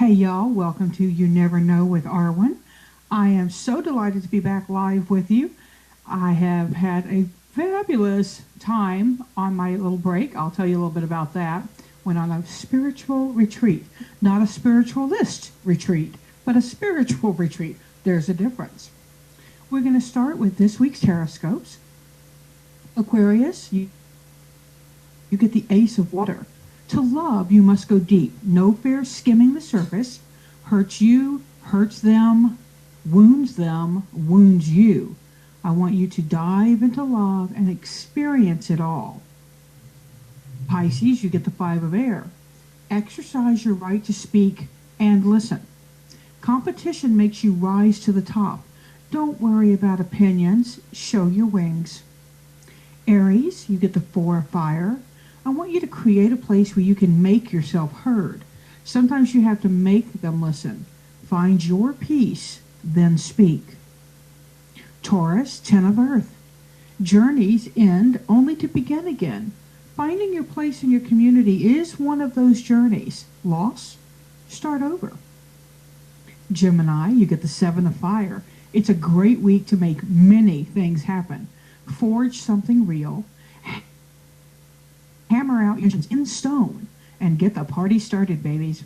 Hey y'all, welcome to You Never Know with Arwen. I am so delighted to be back live with you. I have had a fabulous time on my little break. I'll tell you a little bit about that. Went on a spiritual retreat, not a spiritualist retreat, but a spiritual retreat. There's a difference. We're going to start with this week's horoscopes. Aquarius, you get the Ace of Water. To love, you must go deep. No fair skimming the surface. Hurts you, hurts them, wounds you. I want you to dive into love and experience it all. Pisces, you get the Five of Air. Exercise your right to speak and listen. Competition makes you rise to the top. Don't worry about opinions. Show your wings. Aries, you get the Four of Fire. I want you to create a place where you can make yourself heard. Sometimes you have to make them listen. Find your peace, then speak. Taurus, Ten of Earth. Journeys end only to begin again. Finding your place in your community is one of those journeys. Loss? Start over. Gemini, you get the Seven of Fire. It's a great week to make many things happen. Forge something real. Hammer out your visions in stone and get the party started, babies.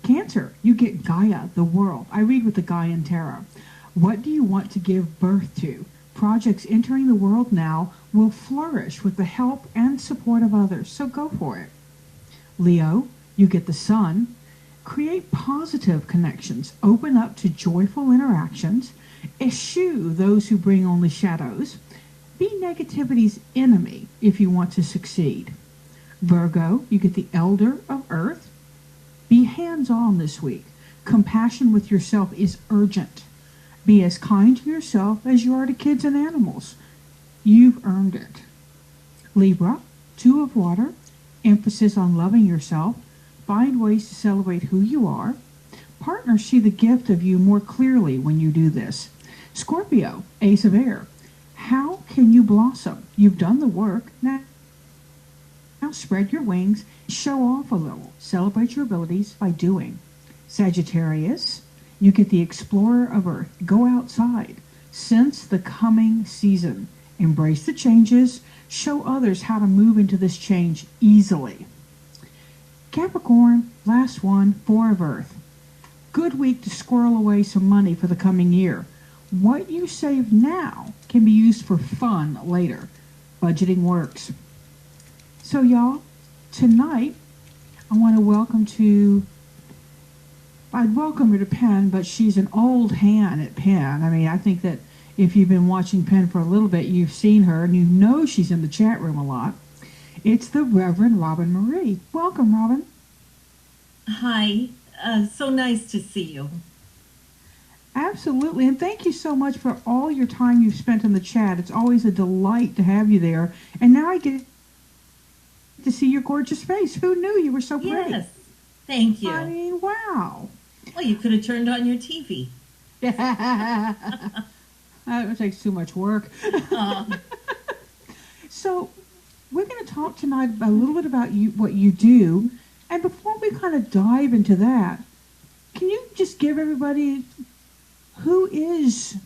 Cancer, you get Gaia, the world. I read with the Gaian Tarot. What do you want to give birth to? Projects entering the world now will flourish with the help and support of others, so go for it. Leo, you get the Sun. Create positive connections. Open up to joyful interactions. Eschew those who bring only shadows. Be negativity's enemy if you want to succeed. Virgo, you get the Elder of Earth. Be hands-on this week. Compassion with yourself is urgent. Be as kind to yourself as you are to kids and animals. You've earned it. Libra, Two of Water. Emphasis on loving yourself. Find ways to celebrate who you are. Partners see the gift of you more clearly when you do this. Scorpio, Ace of Air. How can you blossom? You've done the work. Now spread your wings. Show off a little. Celebrate your abilities by doing. Sagittarius, you get the Explorer of Earth. Go outside. Sense the coming season. Embrace the changes. Show others how to move into this change easily. Capricorn, last one, Four of Earth. Good week to squirrel away some money for the coming year. What you save now can be used for fun later. Budgeting works. So y'all, tonight I want to I'd welcome her to Penn, but she's an old hand at Penn. I mean, I think that if you've been watching Penn for a little bit, you've seen her and you know she's in the chat room a lot. It's the Reverend Robyne Marie. Welcome, Robin. Hi, so nice to see you. Absolutely, and thank you so much for all your time you've spent in the chat. It's always a delight to have you there. And now I get to see your gorgeous face. Who knew you were so pretty? Yes, thank you. I mean, wow. Well, you could have turned on your TV. That takes too much work. So we're going to talk tonight a little bit about what you do. And before we kind of dive into that, can you just give everybody, who is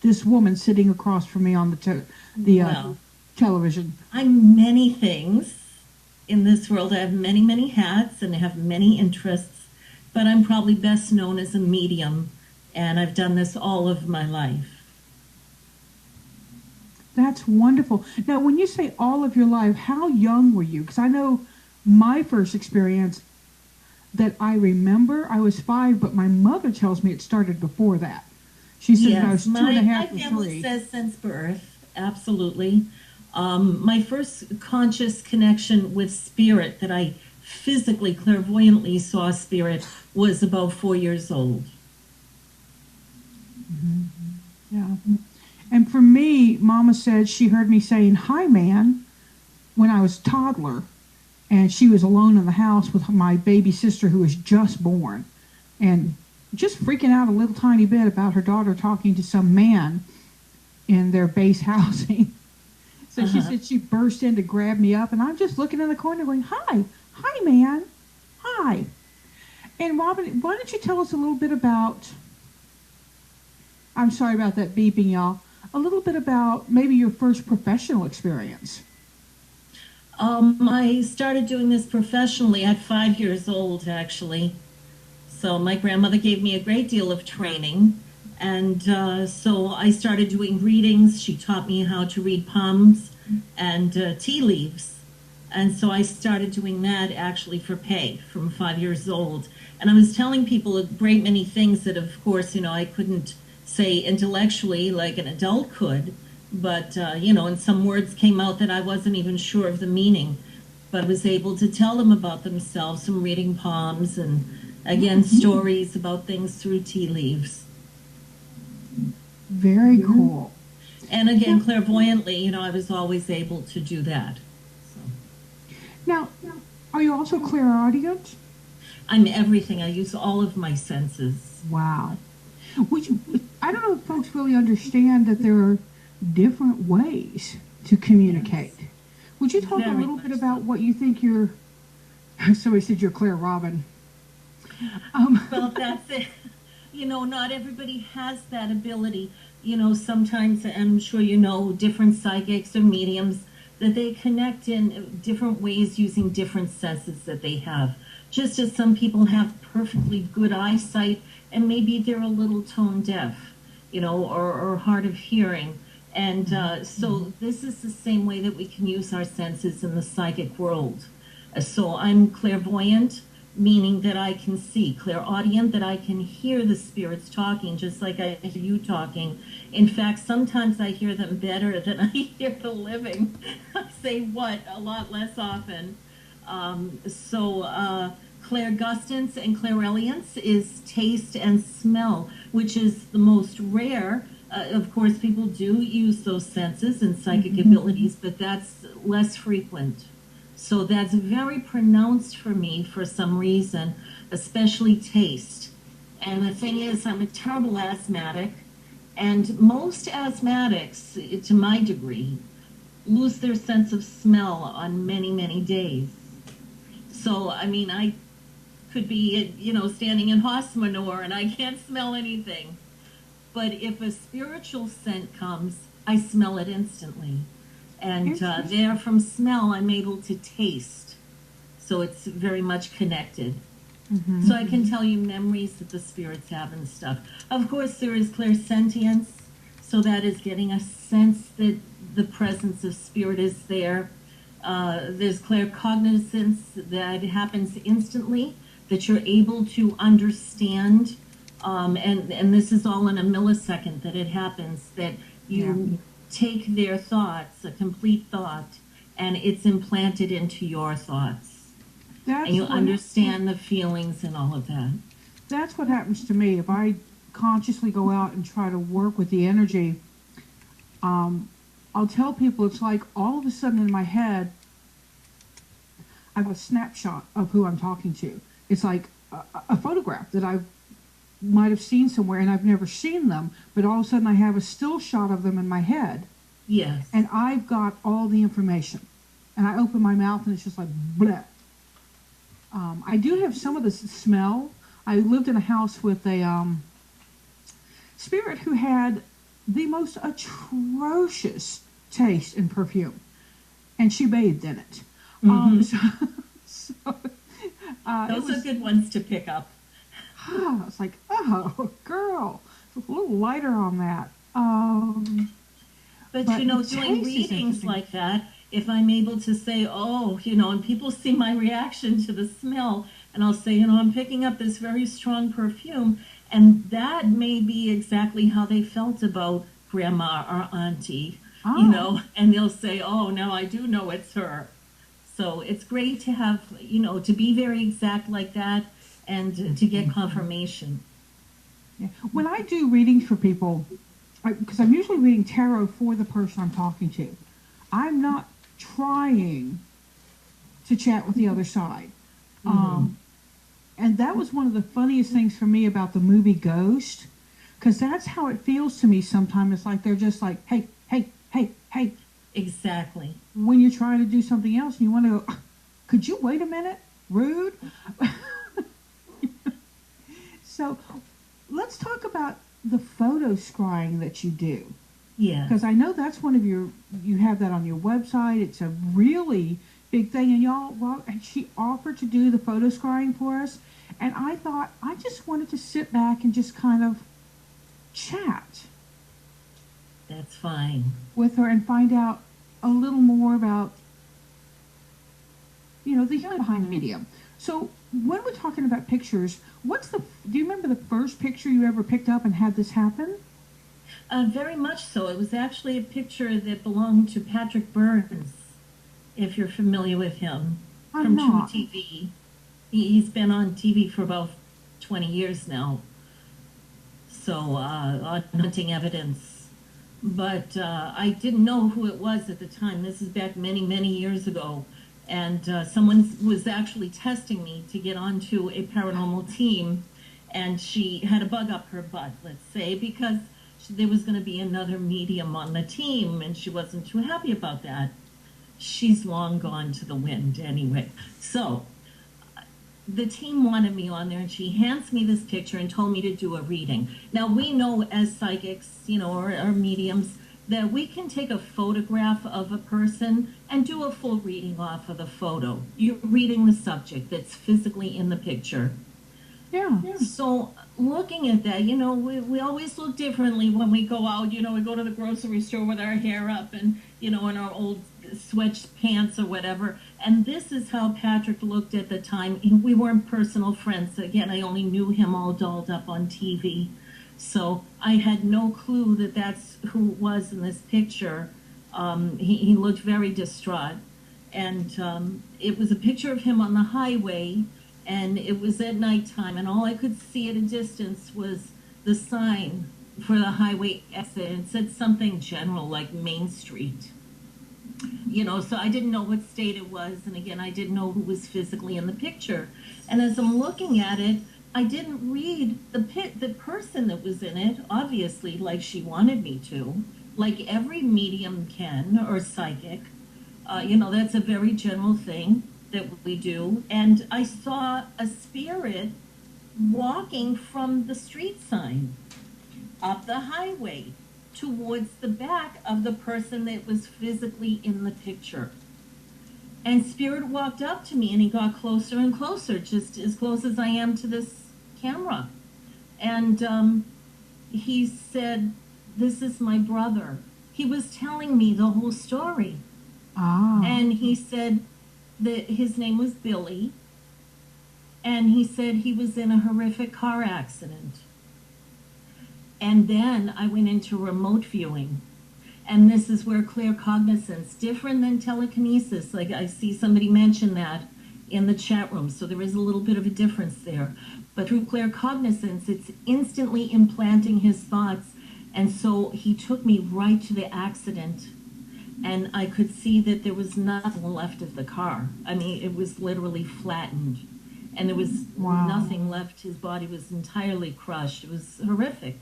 this woman sitting across from me on the television? I'm many things in this world. I have many, many hats and I have many interests, but I'm probably best known as a medium, and I've done this all of my life. That's wonderful. Now, when you say all of your life, how young were you? Because I know my first experience that I remember, I was 5, but my mother tells me it started before that. She said I was 2.5 my or 3. family says since birth, absolutely. My first conscious connection with spirit that I physically, clairvoyantly saw spirit was about 4 years old. Mm-hmm. Yeah. And for me, Mama said she heard me saying, "Hi, man," when I was a toddler. And she was alone in the house with my baby sister who was just born. And just freaking out a little tiny bit about her daughter talking to some man in their base housing. So she said she burst in to grab me up. And I'm just looking in the corner going, "Hi, man, hi." And Robyne, why don't you tell us a little bit about, I'm sorry about that beeping, y'all, a little bit about maybe your first professional experience. I started doing this professionally at 5 years old, actually. So my grandmother gave me a great deal of training. And so I started doing readings. She taught me how to read palms and tea leaves. And so I started doing that actually for pay from 5 years old. And I was telling people a great many things that, of course, I couldn't say intellectually like an adult could. But, and some words came out that I wasn't even sure of the meaning. But I was able to tell them about themselves from reading palms and, again, stories about things through tea leaves. Very cool. And again, clairvoyantly, I was always able to do that. So. Now, are you also clairaudient? I'm everything. I use all of my senses. Wow. I don't know if folks really understand that there are different ways to communicate. Yes. Would you talk a little bit about what you think somebody said you're Claire Robin. Well, that's it. Not everybody has that ability. Sometimes, I'm sure different psychics or mediums, that they connect in different ways using different senses that they have. Just as some people have perfectly good eyesight and maybe they're a little tone deaf, or hard of hearing. And so this is the same way that we can use our senses in the psychic world. So I'm clairvoyant, meaning that I can see, clairaudient, that I can hear the spirits talking, just like I hear you talking. In fact, sometimes I hear them better than I hear the living. I say what a lot less often. Clairgustance and claireliance is taste and smell, which is the most rare. Of course, people do use those senses and psychic abilities, but that's less frequent. So that's very pronounced for me for some reason, especially taste. And the thing is, I'm a terrible asthmatic, and most asthmatics, to my degree, lose their sense of smell on many, many days. So, I could be, standing in horse manure and I can't smell anything. But if a spiritual scent comes, I smell it instantly. And there from smell, I'm able to taste. So it's very much connected. So I can tell you memories that the spirits have and stuff. Of course, there is clairsentience. So that is getting a sense that the presence of spirit is there. There's claircognizance that happens instantly, that you're able to understand. And this is all in a millisecond that it happens, that you take their thoughts, a complete thought, and it's implanted into your thoughts. And you understand the feelings and all of that. That's what happens to me. If I consciously go out and try to work with the energy, I'll tell people it's like all of a sudden in my head, I have a snapshot of who I'm talking to. It's like a photograph that I might have seen somewhere and I've never seen them, but all of a sudden I have a still shot of them in my head. Yes. And I've got all the information. And I open my mouth and it's just like, bleh. I do have some of the smell. I lived in a house with a spirit who had the most atrocious taste in perfume. And she bathed in it. Those are good ones to pick up. I was like, oh, girl, a little lighter on that. But doing readings like that, if I'm able to say, and people see my reaction to the smell, and I'll say, I'm picking up this very strong perfume, and that may be exactly how they felt about grandma or auntie, and they'll say, now I do know it's her. So it's great to have, to be very exact like that and to get confirmation. Yeah. When I do readings for people, because I'm usually reading tarot for the person I'm talking to, I'm not trying to chat with the other side. And that was one of the funniest things for me about the movie Ghost, because that's how it feels to me sometimes. It's like they're just like, hey, hey, hey, hey. Exactly. When you're trying to do something else and you want to go, could you wait a minute? Rude. So let's talk about the photo scrying that you do. Yeah. Because I know that's one of you have that on your website. It's a really big thing. And and she offered to do the photo scrying for us. And I thought, I just wanted to sit back and just kind of chat That's fine. with her and find out a little more about, the healing behind the medium. So when we're talking about pictures, do you remember the first picture you ever picked up and had this happen? Very much so. It was actually a picture that belonged to Patrick Burns, if you're familiar with him, from True TV. He's been on TV for about 20 years now, so on hunting evidence. But I didn't know who it was at the time. This is back many, many years ago. And someone was actually testing me to get onto a paranormal team, and she had a bug up her butt, let's say, because there was going to be another medium on the team, and she wasn't too happy about that. She's long gone to the wind anyway. So the team wanted me on there, and she hands me this picture and told me to do a reading. Now, we know as psychics, or mediums, that we can take a photograph of a person and do a full reading off of the photo. You're reading the subject that's physically in the picture. Yeah. So looking at that, we always look differently when we go out. We go to the grocery store with our hair up and, in our old sweatpants or whatever. And this is how Patrick looked at the time. We weren't personal friends. Again, I only knew him all dolled up on TV. So I had no clue that that's who it was in this picture. He looked very distraught. And it was a picture of him on the highway, and it was at nighttime, and all I could see at a distance was the sign for the highway exit. It said something general like Main Street. So I didn't know what state it was, and again, I didn't know who was physically in the picture. And as I'm looking at it, I didn't read the person that was in it, obviously, like she wanted me to, like every medium can, or psychic. That's a very general thing that we do. And I saw a spirit walking from the street sign up the highway towards the back of the person that was physically in the picture. And Spirit walked up to me, and he got closer and closer, just as close as I am to this camera. And he said, "This is my brother." He was telling me the whole story. Ah. And he said that his name was Billy, and he said he was in a horrific car accident. And then I went into remote viewing. And this is where claircognizance, different than telekinesis, like I see somebody mention that in the chat room, so there is a little bit of a difference there. But through claircognizance, it's instantly implanting his thoughts. And so he took me right to the accident, and I could see that there was nothing left of the car. I mean, it was literally flattened, and there was nothing left. His body was entirely crushed. It was horrific.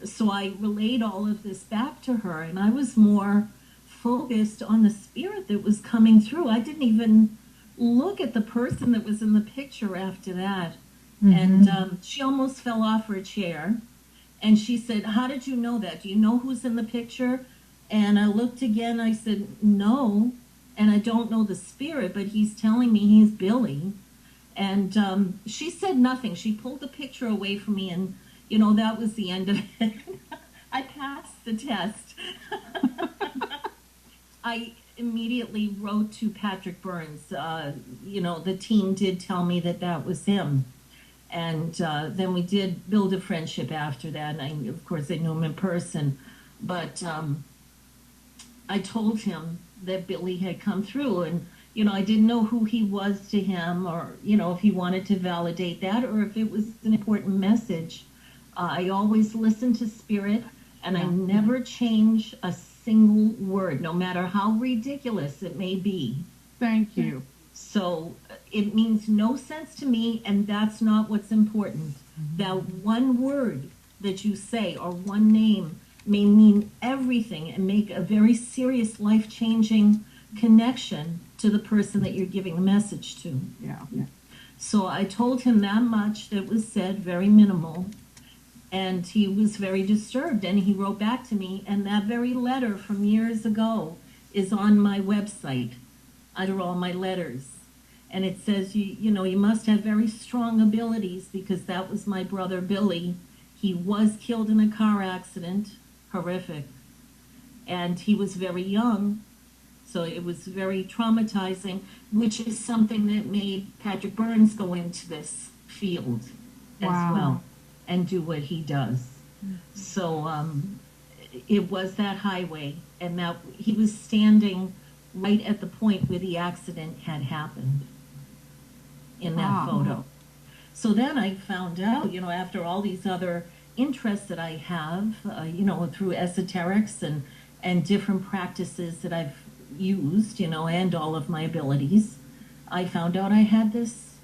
So I relayed all of this back to her, and I was more focused on the spirit that was coming through. I didn't even look at the person that was in the picture after that. Mm-hmm. And she almost fell off her chair, and she said, "How did you know that? Do you know who's in the picture?" And I looked again. I said, "No, and I don't know the spirit, but he's telling me he's Billy." And she said nothing. She pulled the picture away from me, and that was the end of it. I passed the test. I immediately wrote to Patrick Burns. The team did tell me that was him. And then we did build a friendship after that. And of course, I knew him in person. But I told him that Billy had come through. And, I didn't know who he was to him, or, if he wanted to validate that, or if it was an important message. I always listen to spirit, and I never change a single word, no matter how ridiculous it may be. Thank you. So it means no sense to me, and that's not what's important. Mm-hmm. That one word that you say, or one name, may mean everything and make a very serious, life-changing connection to the person that you're giving a message to. Yeah. So I told him that much that was said, very minimal, and he was very disturbed. And he wrote back to me, and that very letter from years ago is on my website under all my letters. And it says, you know, you must have very strong abilities, because that was my brother Billy. He was killed in a car accident, horrific, and he was very young. So it was very traumatizing, which is something that made Patrick Burns go into this field as well and do what he does. So it was that highway, and that he was standing right at the point where the accident had happened in that photo. So then I found out, you know, after all these other interests that I have, you know, through esoterics and different practices that I've used, you know, and all of my abilities, I found out I had this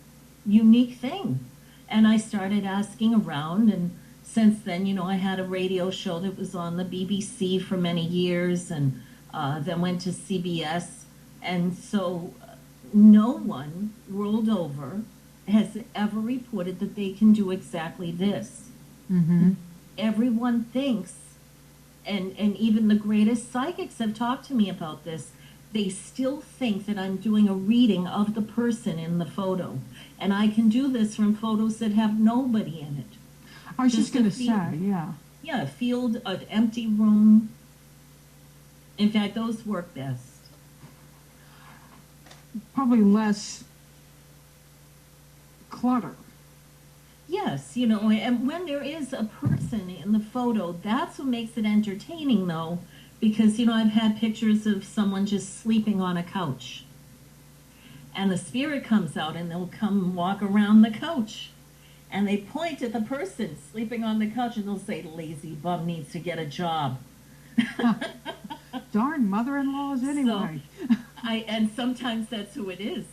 unique thing. And I started asking around, and since then, you know, I had a radio show that was on the BBC for many years, and then went to CBS. And so no one world over has ever reported that they can do exactly this. Mm-hmm. Everyone thinks, and even the greatest psychics have talked to me about this, they still think that I'm doing a reading of the person in the photo. And I can do this from photos that have nobody in it. I was just going to say, yeah. Yeah, a field, an empty room. In fact, those work best. Probably less clutter. Yes, you know, and when there is a person in the photo, that's what makes it entertaining, though, because, you know, I've had pictures of someone just sleeping on a couch, and the spirit comes out, and they'll come walk around the couch, and they point at the person sleeping on the couch, and they'll say, "Lazy bum needs to get a job." Darn mother-in-laws anyway. So, and sometimes that's who it is.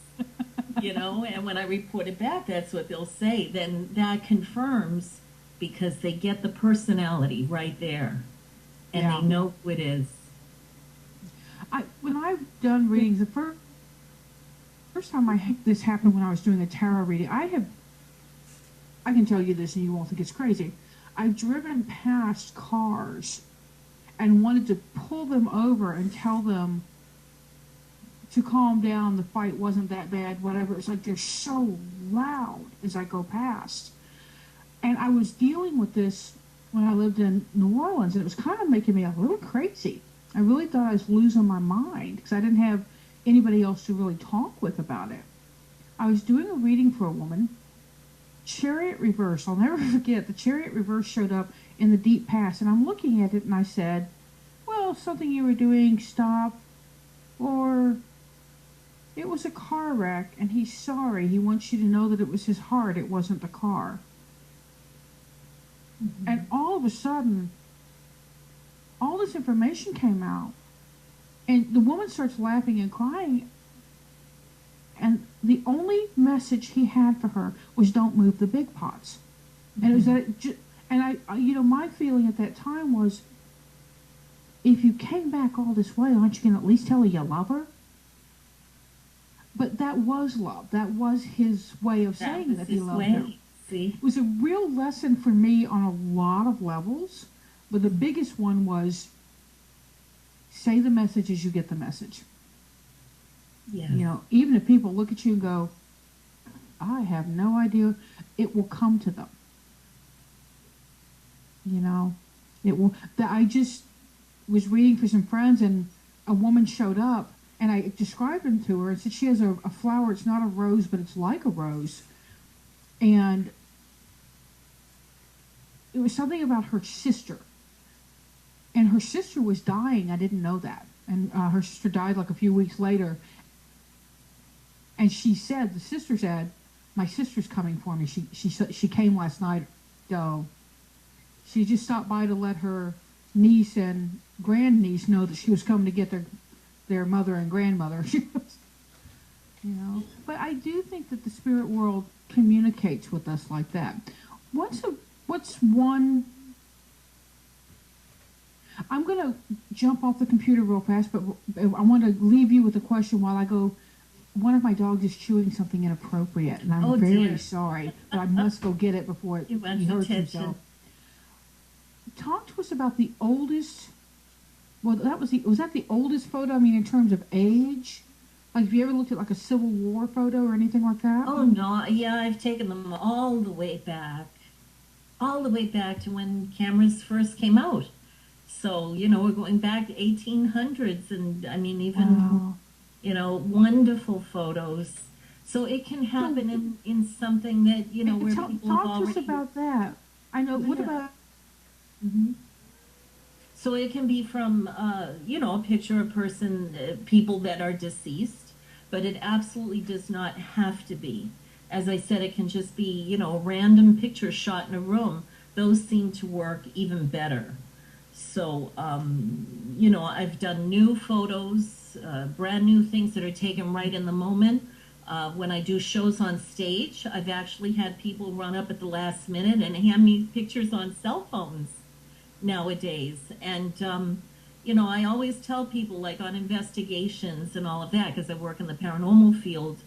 You know, and when I report it back, that's what they'll say. Then that confirms, because they get the personality right there, and they know who it is. When I've done readings, the first time this happened when I was doing a tarot reading, I can tell you this and you won't think it's crazy. I've driven past cars and wanted to pull them over and tell them to calm down, the fight wasn't that bad, whatever. It's like they're so loud as I go past. And I was dealing with this when I lived in New Orleans, and it was kind of making me a little crazy. I really thought I was losing my mind because I didn't have anybody else to really talk with about it. I was doing a reading for a woman. Chariot reverse. I'll never forget. The chariot reverse showed up in the deep past, and I'm looking at it and I said, well, something you were doing, stop, or it was a car wreck, and he's sorry. He wants you to know that it was his heart, it wasn't the car. Mm-hmm. And all of a sudden, all this information came out. And the woman starts laughing and crying. And the only message he had for her was, don't move the big pots. Mm-hmm. And it was that, and I, you know, my feeling at that time was, if you came back all this way, aren't you going to at least tell her you love her? But that was love. That was his way of saying that he loved her. See? It was a real lesson for me on a lot of levels, but the biggest one was, say the message as you get the message. Yes. You know, even if people look at you and go, I have no idea, it will come to them. You know, it will. I just was reading for some friends, and a woman showed up, and I described them to her and said she has a flower. It's not a rose, but it's like a rose. And it was something about her sister. And her sister was dying. I didn't know that. And her sister died like a few weeks later. And the sister said, my sister's coming for me. She came last night. So she just stopped by to let her niece and grandniece know that she was coming to get their mother and grandmother. You know, but I do think that the spirit world communicates with us like that. What's one? I'm going to jump off the computer real fast, but I want to leave you with a question while I go one of my dogs is chewing something inappropriate, and I'm Oh very dear. sorry, but I must go get it before You want he hurts attention. himself. Talk to us about the oldest. Well, was that the oldest photo? I mean, in terms of age. Like, have you ever looked at like a Civil War photo or anything like that? Oh no, yeah, I've taken them all the way back to when cameras first came out. So, we're going back to 1800s and I mean, even, Wow. wonderful photos. So it can So, happen in something that, where people have talk to us already. about that. I know. What Yeah. about? hmm So it can be from, a picture of person, people that are deceased, but it absolutely does not have to be. As I said, it can just be, a random picture shot in a room. Those seem to work even better. So, I've done new photos, brand new things that are taken right in the moment. When I do shows on stage, I've actually had people run up at the last minute and hand me pictures on cell phones nowadays. And, I always tell people, like on investigations and all of that, because I work in the paranormal field,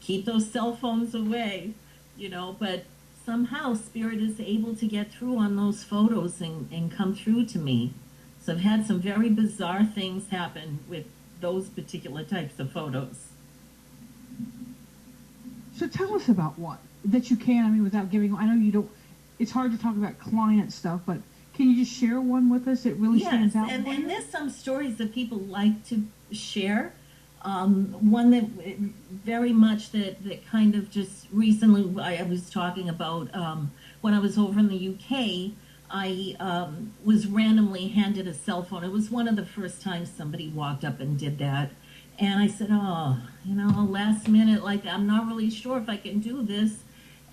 keep those cell phones away, but somehow spirit is able to get through on those photos and come through to me. So I've had some very bizarre things happen with those particular types of photos. So tell us about one that you can. I mean, without giving. I know you don't. It's hard to talk about client stuff, but can you just share one with us that really Yes, stands out? and there's some stories that people like to share. One that very much that kind of just recently I was talking about when I was over in the UK. I was randomly handed a cell phone. It was one of the first times somebody walked up and did that. And I said, oh, last minute, like, I'm not really sure if I can do this.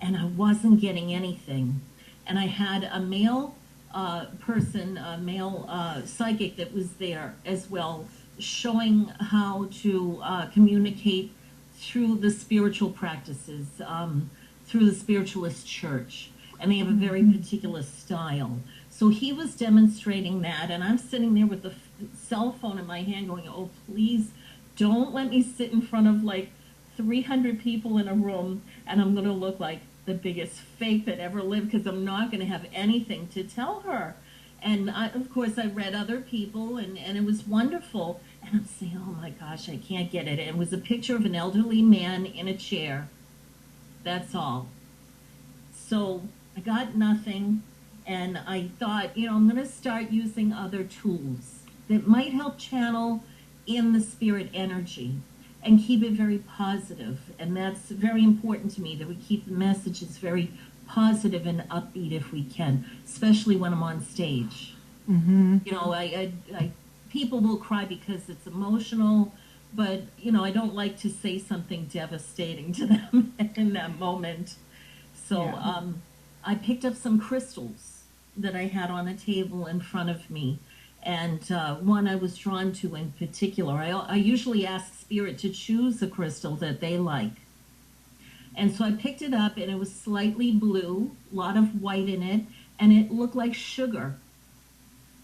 And I wasn't getting anything. And I had a male person, a male psychic that was there as well, showing how to communicate through the spiritual practices, through the spiritualist church. And they have a very particular style. So he was demonstrating that, and I'm sitting there with the cell phone in my hand going, oh, please don't let me sit in front of like 300 people in a room and I'm going to look like the biggest fake that ever lived because I'm not going to have anything to tell her. And of course, I read other people, and it was wonderful. And I'm saying, oh my gosh, I can't get it. It was a picture of an elderly man in a chair. That's all. So I got nothing. And I thought, I'm going to start using other tools that might help channel in the spirit energy and keep it very positive. And that's very important to me, that we keep the messages very positive and upbeat if we can, especially when I'm on stage. Mm-hmm. People will cry because it's emotional, but I don't like to say something devastating to them in that moment. So Yeah. I picked up some crystals that I had on a table in front of me, and one I was drawn to in particular. I usually ask spirit to choose a crystal that they like. And so I picked it up, and it was slightly blue, a lot of white in it, and it looked like sugar.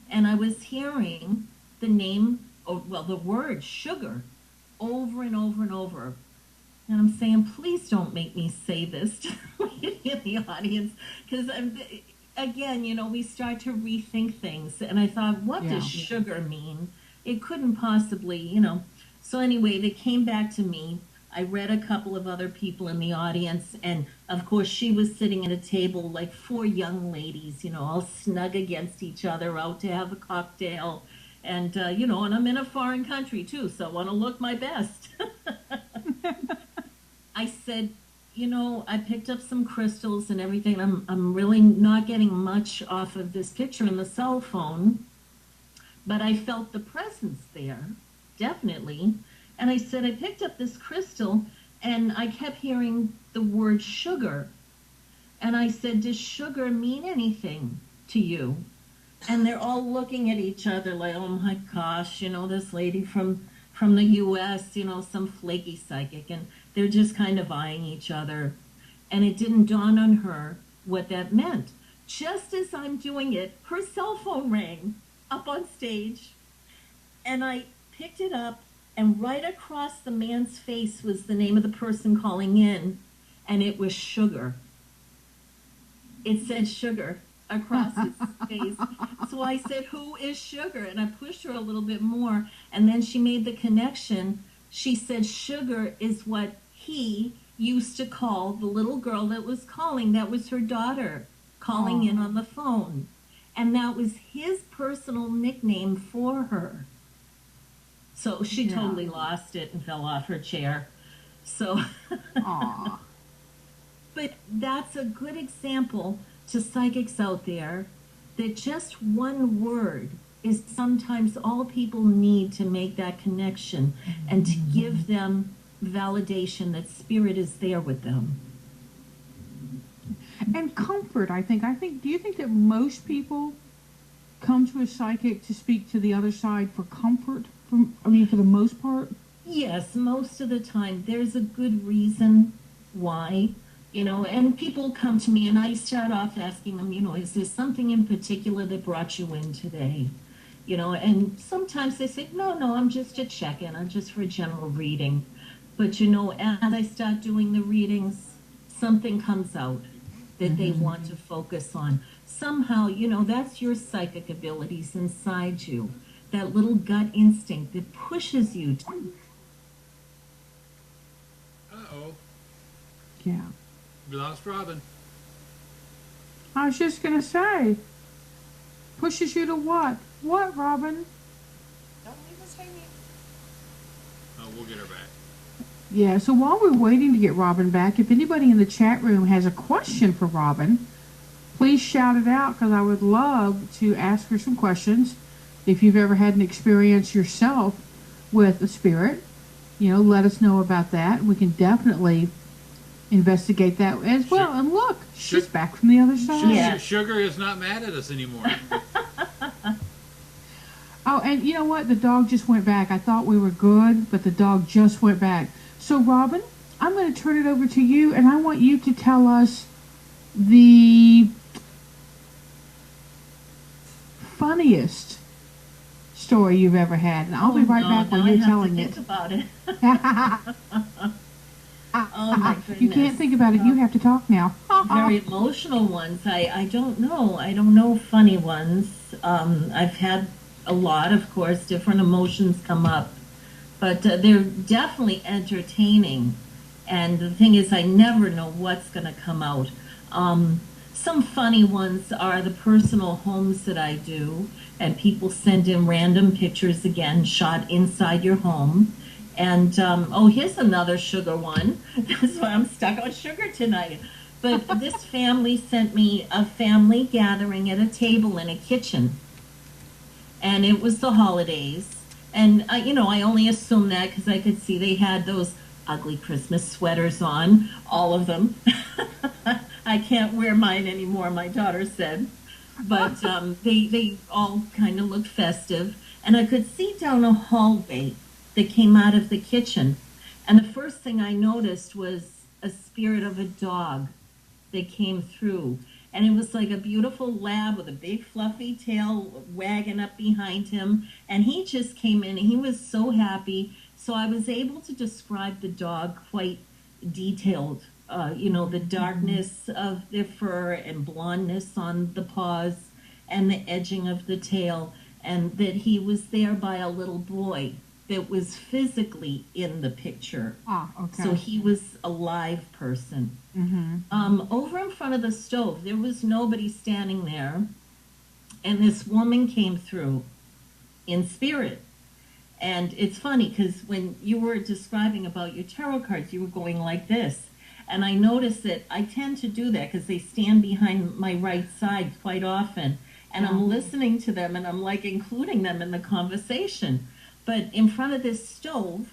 And I was hearing the name, the word sugar, over and over and over. And I'm saying, please don't make me say this to in the audience, because again, we start to rethink things. And I thought, what does sugar mean? It couldn't possibly. So anyway, they came back to me. I read a couple of other people in the audience, and of course she was sitting at a table like 4 young ladies, all snug against each other, out to have a cocktail. And, and I'm in a foreign country too, so I want to look my best. I said, I picked up some crystals and everything. I'm really not getting much off of this picture in the cell phone, but I felt the presence there, definitely. And I said, I picked up this crystal and I kept hearing the word sugar. And I said, does sugar mean anything to you? And they're all looking at each other like, oh my gosh, this lady from the US, some flaky psychic. And they're just kind of eyeing each other. And it didn't dawn on her what that meant. Just as I'm doing it, her cell phone rang up on stage. And I picked it up and right across the man's face was the name of the person calling in, and it was Sugar. It said Sugar across his face. So I said, "Who is Sugar?" And I pushed her a little bit more, and then she made the connection. She said Sugar is what he used to call the little girl that was calling. That was her daughter calling in on the phone. And that was his personal nickname for her. So she totally lost it and fell off her chair. So, but that's a good example to psychics out there that just one word is sometimes all people need to make that connection and to give them validation that spirit is there with them. And comfort, I think. Do you think that most people come to a psychic to speak to the other side for comfort? For the most part? Yes, most of the time. There's a good reason why, and people come to me and I start off asking them, is there something in particular that brought you in today? And sometimes they say, no, I'm just a check-in. I'm just for a general reading. But, as I start doing the readings, something comes out that they want to focus on. Somehow, that's your psychic abilities inside you. That little gut instinct that pushes you to... Uh-oh. Yeah. We lost Robyne. I was just going to say, pushes you to what? What, Robyne? Don't leave us hanging. Oh, we'll get her back. Yeah, so while we're waiting to get Robyne back, if anybody in the chat room has a question for Robyne, please shout it out, because I would love to ask her some questions. If you've ever had an experience yourself with a spirit, let us know about that. We can definitely investigate that as well. And look, she's back from the other side. Yeah. Sugar is not mad at us anymore. Oh, and you know what? The dog just went back. I thought we were good, but the dog just went back. So, Robyne, I'm going to turn it over to you, and I want you to tell us the funniest story you've ever had. And I'll be right back when you're telling it. Think about it. Oh my goodness. You can't think about it. You have to talk now. Very emotional ones. I don't know. I don't know funny ones. I've had a lot, of course, different emotions come up. But they're definitely entertaining. And the thing is, I never know what's going to come out. Some funny ones are the personal homes that I do. And people send in random pictures, again, shot inside your home. And, here's another Sugar one. That's why I'm stuck on Sugar tonight. But this family sent me a family gathering at a table in a kitchen. And it was the holidays. And, I only assumed that because I could see they had those ugly Christmas sweaters on, all of them. I can't wear mine anymore, my daughter said. But they all kind of looked festive. And I could see down a hallway that came out of the kitchen. And the first thing I noticed was a spirit of a dog that came through. And it was like a beautiful lab with a big fluffy tail wagging up behind him. And he just came in and he was so happy. So I was able to describe the dog quite detailed. The darkness of their fur and blondness on the paws and the edging of the tail. And that he was there by a little boy that was physically in the picture. Okay. So he was a live person. Over in front of the stove, there was nobody standing there. And this woman came through in spirit. And it's funny because when you were describing about your tarot cards, you were going like this. And I noticed that I tend to do that because they stand behind my right side quite often. And I'm listening to them and I'm like including them in the conversation. But in front of this stove,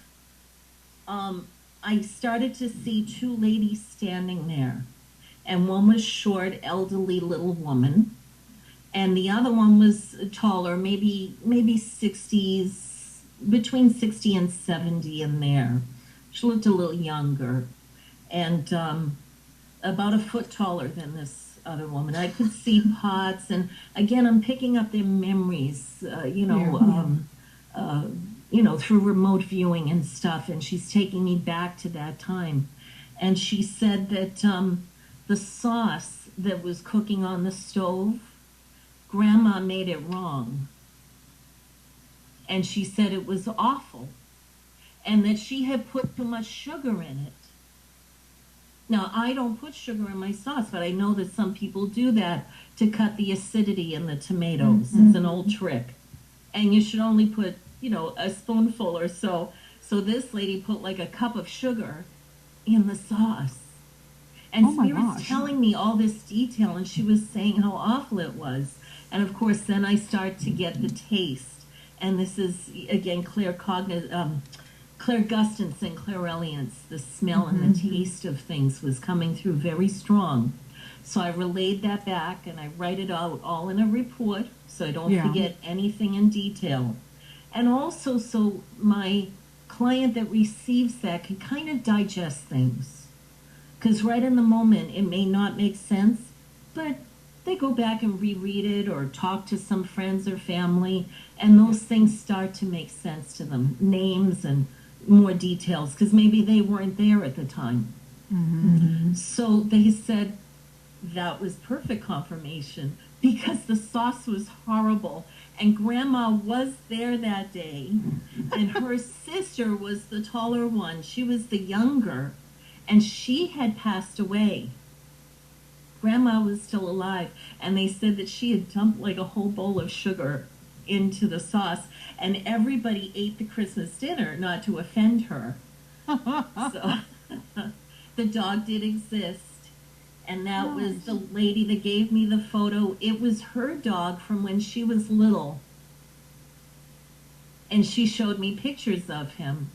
I started to see two ladies standing there. And one was short, elderly little woman. And the other one was taller, maybe 60s, between 60 and 70 in there. She looked a little younger. And about a foot taller than this other woman. I could see pots. And again, I'm picking up their memories, through remote viewing and stuff, and she's taking me back to that time. And she said that the sauce that was cooking on the stove, Grandma made it wrong. And she said it was awful, and that she had put too much sugar in it. Now, I don't put sugar in my sauce, but I know that some people do that to cut the acidity in the tomatoes. Mm-hmm. It's an old trick. And you should only put, a spoonful or so. So this lady put like a cup of sugar in the sauce. And Oh my Spirit's gosh. telling me all this detail, and she was saying how awful it was. And of course, then I start to get the taste. And this is, again, clairgustance and claireliance. The smell and the taste of things was coming through very strong. So I relayed that back, and I write it out all in a report so I don't forget anything in detail. And also so my client that receives that can kind of digest things. Because right in the moment, it may not make sense, but they go back and reread it or talk to some friends or family, and those things start to make sense to them. Names and more details, because maybe they weren't there at the time. Mm-hmm. So they said that was perfect confirmation, because the sauce was horrible, and Grandma was there that day, and her sister was the taller one. She was the younger, and she had passed away. Grandma was still alive, and they said that she had dumped like a whole bowl of sugar into the sauce, and everybody ate the Christmas dinner, not to offend her. So the dog did exist, and that was the lady that gave me the photo. It was her dog from when she was little, and she showed me pictures of him.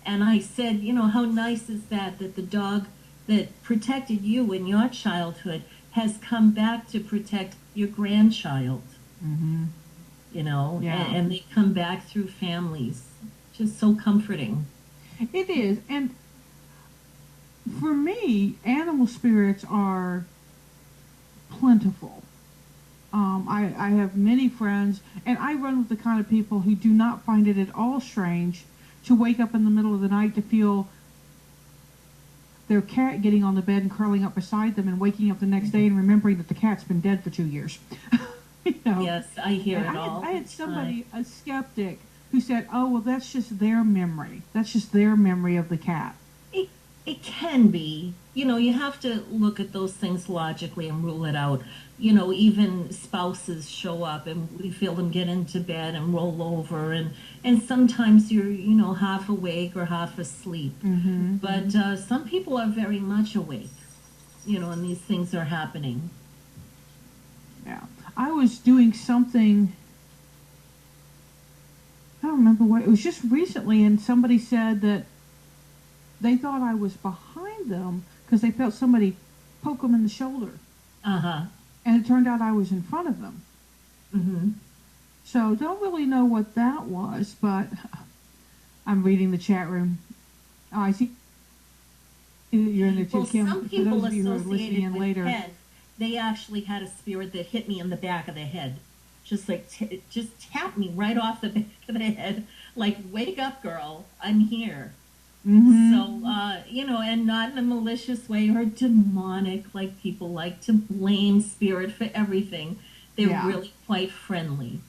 And I said, how nice is that the dog that protected you in your childhood has come back to protect your grandchild. Mm-hmm. And they come back through families. Just so comforting. It is. And for me, animal spirits are plentiful. I have many friends, and I run with the kind of people who do not find it at all strange to wake up in the middle of the night to feel their cat getting on the bed and curling up beside them, and waking up the next day and remembering that the cat's been dead for 2 years. Yes, I hear And it all. I had the somebody, time. a skeptic, who said, "Oh, well, that's just their memory. That's just their memory of the cat." It can be. You have to look at those things logically and rule it out. Even spouses show up and we feel them get into bed and roll over, and sometimes you're, half awake or half asleep. Mm-hmm. But some people are very much awake, and these things are happening. Yeah. I was doing something, I don't remember what, it was just recently, and somebody said that they thought I was behind them because they felt somebody poke them in the shoulder. Uh-huh. And it turned out I was in front of them. Mm-hmm. So don't really know what that was, but I'm reading the chat room. Oh, I see you're in there too, Well, Kim. some For people those of you who are listening associated in with later. head, they actually had a spirit that hit me in the back of the head. Just like, just tapped me right off the back of the head. Like, wake up, girl, I'm here. Mm-hmm. So, and not in a malicious way or demonic, like people like to blame spirit for everything. They're really quite friendly,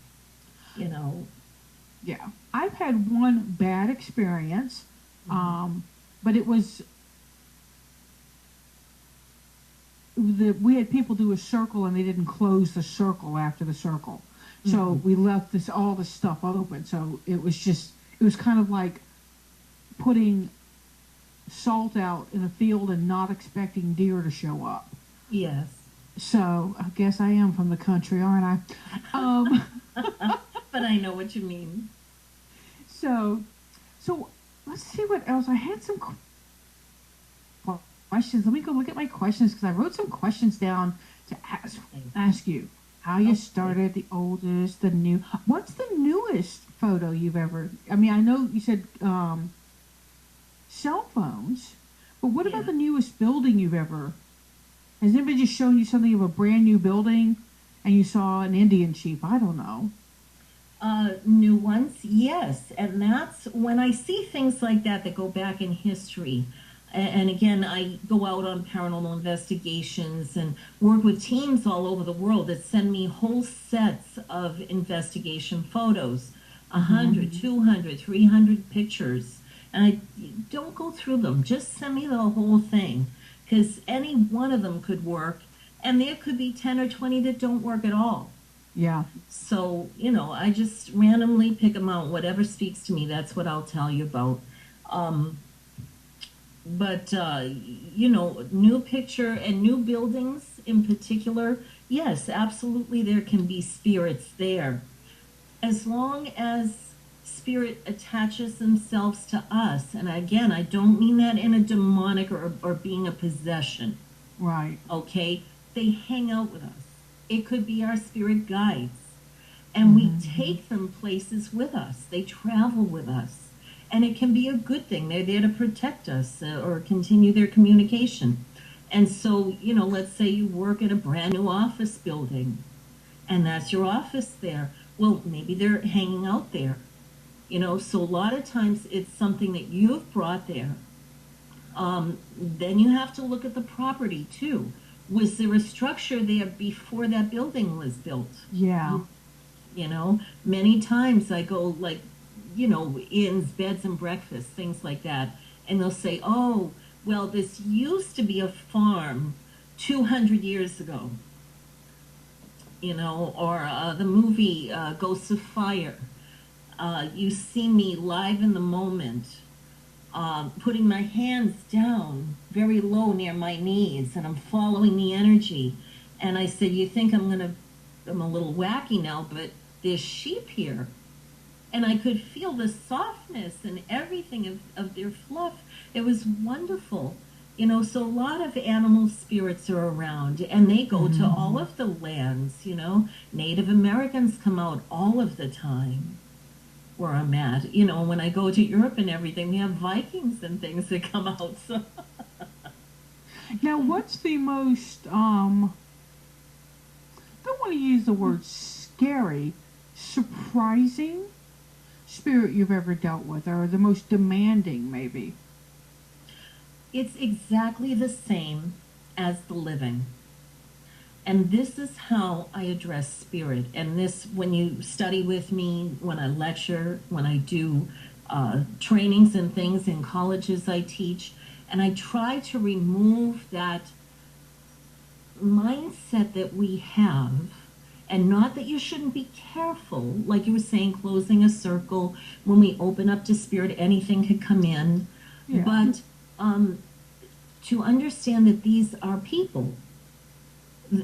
Yeah. I've had one bad experience, but it was, we had people do a circle and they didn't close the circle after the circle. So we left all this stuff open. So it was kind of like putting salt out in a field and not expecting deer to show up. Yes. So I guess I am from the country, aren't I? But I know what you mean. So let's see what else. I had some questions. Let me go look at my questions because I wrote some questions down to ask you. How you started, the oldest, the new. What's the newest photo you've ever? I mean, I know you said cell phones, but what about the newest building you've ever? Has anybody just shown you something of a brand new building, and you saw an Indian chief? I don't know. New ones, yes. And that's when I see things like that that go back in history. And again, I go out on paranormal investigations and work with teams all over the world that send me whole sets of investigation photos, 100, 200, 300 pictures. And I don't go through them, just send me the whole thing, because any one of them could work, and there could be 10 or 20 that don't work at all. Yeah. So, I just randomly pick them out. Whatever speaks to me, that's what I'll tell you about. But new picture and new buildings in particular, yes, absolutely there can be spirits there. As long as spirit attaches themselves to us, and again, I don't mean that in a demonic or being a possession. Right. Okay? They hang out with us. It could be our spirit guides. And we take them places with us. They travel with us. And it can be a good thing. They're there to protect us or continue their communication. And so, let's say you work at a brand new office building, and that's your office there. Well, maybe they're hanging out there. So a lot of times it's something that you've brought there. Then you have to look at the property too. Was there a structure there before that building was built? Yeah. Many times I go inns, beds and breakfasts, things like that. And they'll say, oh, well, this used to be a farm 200 years ago. Or the movie Ghosts of Fire. You see me live in the moment, putting my hands down very low near my knees, and I'm following the energy. And I said, you think I'm a little wacky now, but there's sheep here. And I could feel the softness and everything of their fluff. It was wonderful. So a lot of animal spirits are around, and they go to all of the lands, Native Americans come out all of the time where I'm at. When I go to Europe and everything, we have Vikings and things that come out. So. Now, what's the most, don't want to use the word scary, surprising spirit you've ever dealt with, or the most demanding, maybe? It's exactly the same as the living. And this is how I address spirit. And this, when you study with me, when I lecture, when I do trainings and things in colleges I teach, and I try to remove that mindset that we have, and not that you shouldn't be careful, like you were saying, closing a circle. When we open up to spirit, anything could come in. Yeah. But to understand that these are people,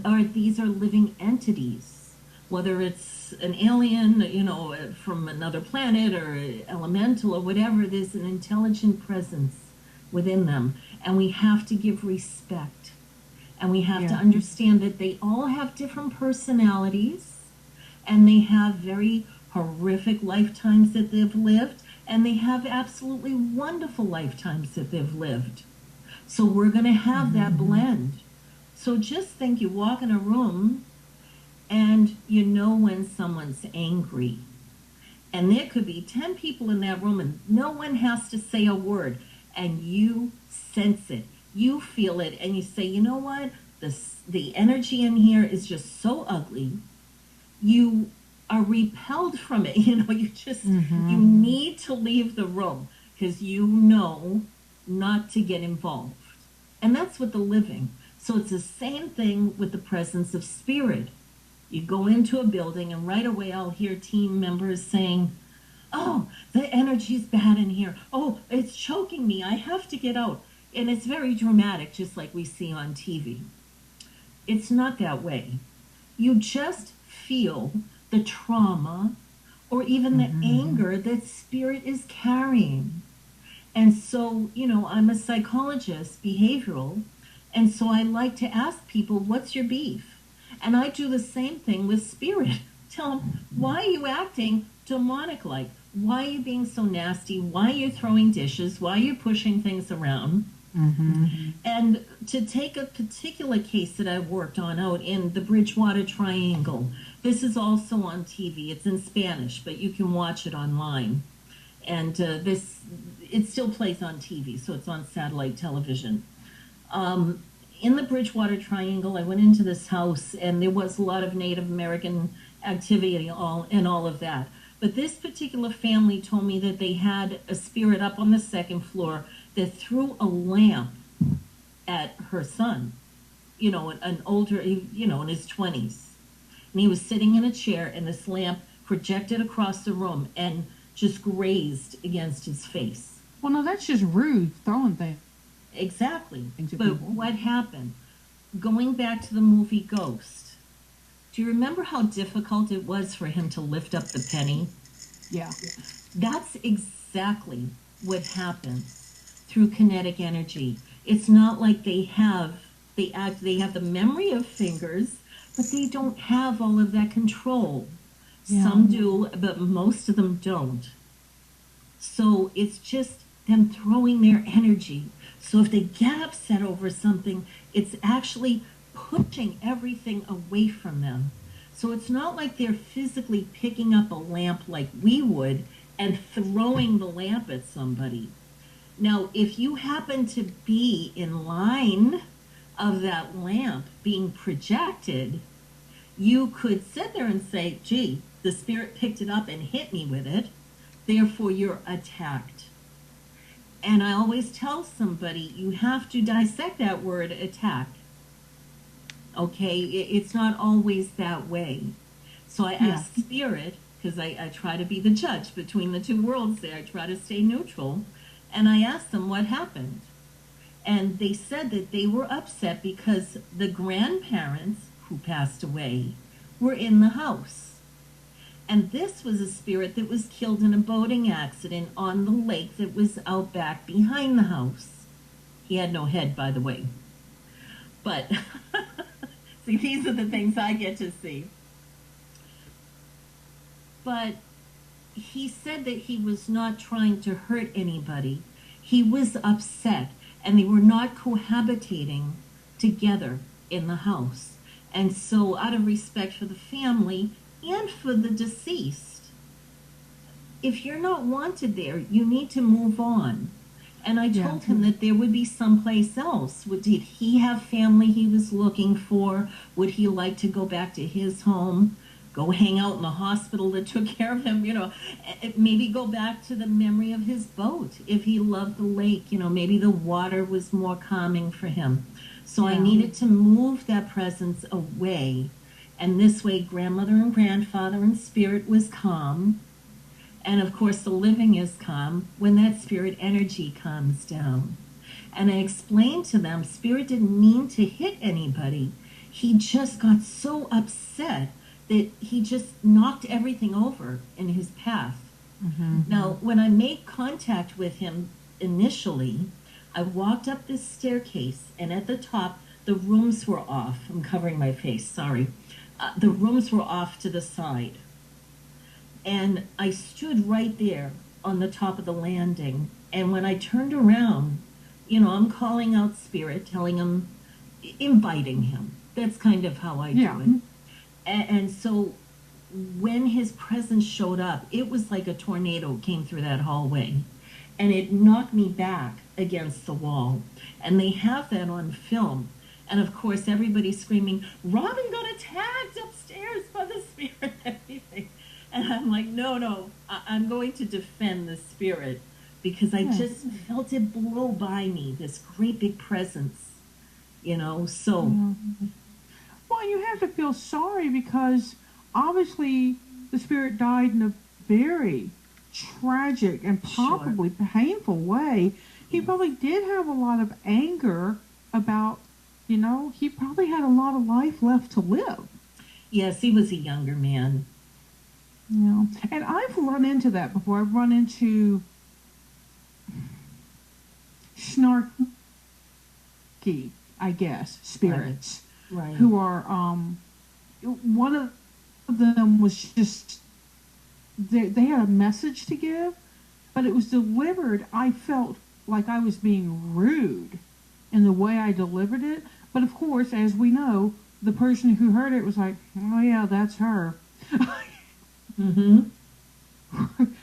or these are living entities, whether it's an alien, from another planet, or elemental, or whatever, there's an intelligent presence within them. And we have to give respect. And we have to understand that they all have different personalities, and they have very horrific lifetimes that they've lived, and they have absolutely wonderful lifetimes that they've lived. So we're going to have that blend. So just think you walk in a room and you know when someone's angry. And there could be 10 people in that room and no one has to say a word. And you sense it. You feel it. And you say, you know what? The energy in here is just so ugly. You are repelled from it. You just, you need to leave the room because you know not to get involved. And that's with the living. So it's the same thing with the presence of spirit. You go into a building and right away I'll hear team members saying, oh, the energy's bad in here. Oh, it's choking me. I have to get out. And it's very dramatic, just like we see on TV. It's not that way. You just feel the trauma or even the anger that spirit is carrying. And so, I'm a psychologist, behavioral, and so I like to ask people, what's your beef? And I do the same thing with spirit. Tell them, why are you acting demonic-like? Why are you being so nasty? Why are you throwing dishes? Why are you pushing things around? And to take a particular case that I worked on out in the Bridgewater Triangle, This is also on TV. It's in Spanish, but you can watch it online. And it still plays on TV, so it's on satellite television. In the Bridgewater Triangle, I went into this house, and there was a lot of Native American activity and all of that. But this particular family told me that they had a spirit up on the second floor that threw a lamp at her son, an older, in his 20s. And he was sitting in a chair, and this lamp projected across the room and just grazed against his face. Well, no, that's just rude, throwing things. Exactly. Things at But people. what happened? Going back to the movie Ghost, do you remember how difficult it was for him to lift up the penny? Yeah. That's exactly what happens through kinetic energy. It's not like they have the memory of fingers, but they don't have all of that control. Yeah. Some do, but most of them don't. So it's just them throwing their energy. So if they get upset over something, it's actually pushing everything away from them. So it's not like they're physically picking up a lamp like we would and throwing the lamp at somebody. Now, if you happen to be in line of that lamp being projected, you could sit there and say, gee, the spirit picked it up and hit me with it, therefore you're attacked. And I always tell somebody, you have to dissect that word attack. Okay, it's not always that way. So I ask spirit, because I try to be the judge between the two worlds there. I try to stay neutral. And I asked them what happened. And they said that they were upset because the grandparents who passed away were in the house. And this was a spirit that was killed in a boating accident on the lake that was out back behind the house. He had no head, by the way. But, see, these are the things I get to see. But he said that he was not trying to hurt anybody. He was upset, and they were not cohabitating together in the house. And so, out of respect for the family and for the deceased, if you're not wanted there, you need to move on. And I told him that there would be someplace else. Did he have family he was looking for? Would he like to go back to his home? Go hang out in the hospital that took care of him, maybe go back to the memory of his boat. If he loved the lake, maybe the water was more calming for him. So I needed to move that presence away. And this way, grandmother and grandfather and spirit was calm. And of course, the living is calm when that spirit energy calms down. And I explained to them, spirit didn't mean to hit anybody. He just got so upset that he just knocked everything over in his path. Mm-hmm. Now, when I made contact with him initially, I walked up this staircase, and at the top, the rooms were off. I'm covering my face, sorry. The rooms were off to the side. And I stood right there on the top of the landing. And when I turned around, I'm calling out spirit, telling him, inviting him. That's kind of how I do it. And so when his presence showed up, it was like a tornado came through that hallway. And it knocked me back against the wall. And they have that on film. And of course, everybody's screaming, Robyne got attacked upstairs by the spirit and everything. And I'm like, no, I'm going to defend the spirit because I just felt it blow by me, this great big presence, so. Well, you have to feel sorry because obviously the spirit died in a very tragic and probably painful way. He probably did have a lot of anger about, he probably had a lot of life left to live. Yes, he was a younger man. Yeah. And I've run into that before. I've run into snarky, I guess, spirits. Right. Who are, one of them was just, they had a message to give, but it was delivered, I felt like I was being rude in the way I delivered it. But of course, as we know, the person who heard it was like, oh yeah, that's her. Mm-hmm.